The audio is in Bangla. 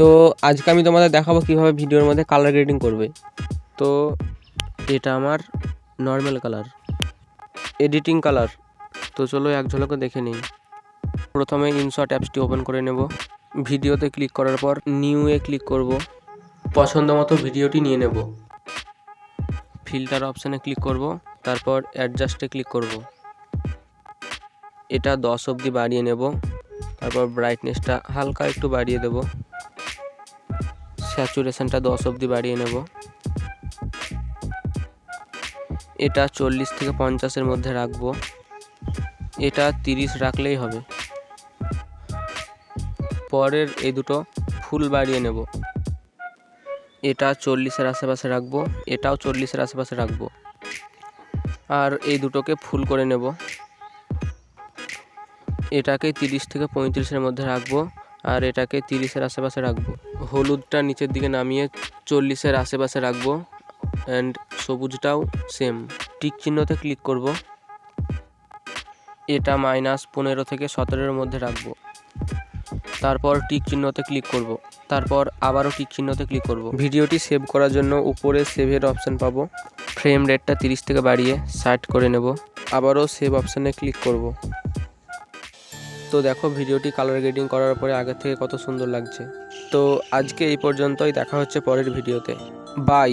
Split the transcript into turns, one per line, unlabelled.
তো আজকে আমি তোমাদের দেখাবো কিভাবে ভিডিওর মধ্যে কালার গ্রেডিং করবে। তো এটা আমার নর্মাল কালার, এডিটিং কালার। তো চলো এক ঝলকে দেখে নিই। প্রথমে ইনশট অ্যাপসটি ওপেন করে নেব। ভিডিওতে ক্লিক করার পর নিউ-এ ক্লিক করব। পছন্দ মতো ভিডিওটি নিয়ে নেব। ফিল্টার অপশানে ক্লিক করব, তারপর অ্যাডজাস্টে ক্লিক করব। এটা 10 অবধি বাড়িয়ে নেব। তারপর ব্রাইটনেসটা হালকা একটু বাড়িয়ে দেব। স্যাচুরেশনটা 10 অবধি বাড়িয়ে নেব। এটা 40 থেকে 50-এর মধ্যে রাখবো। এটা 30 রাখলেই হবে। পরের এই দুটো ফুল বাড়িয়ে নেব। এটা 40-এর আশেপাশে রাখবো, এটাও 40-এর আশেপাশে রাখবো। আর এই দুটোকে ফুল করে নেব। এটাকে 30 থেকে 35-এর মধ্যে রাখবো, আর এটাকে 30-এর আশেপাশে রাখবো। হলুদটা নিচের দিকে নামিয়ে 40-এর আশেপাশে রাখবো, অ্যান্ড সবুজটাও সেম। টিক চিহ্নতে ক্লিক করব। এটা -15 থেকে 17-এর মধ্যে রাখবো। তারপর টিক চিহ্নতে ক্লিক করব। তারপর আবারও টিক চিহ্নতে ক্লিক করব। ভিডিওটি সেভ করার জন্য উপরে সেভের অপশান পাবো। ফ্রেম রেটটা 30 থেকে বাড়িয়ে 60 করে নেব। আবারও সেভ অপশানে ক্লিক করব। তো দেখো ভিডিওটি কালার গ্রেডিং করার পরে আগের থেকে কত সুন্দর লাগছে। তো আজকে এই পর্যন্তই, দেখা হচ্ছে পরের ভিডিওতে। বাই।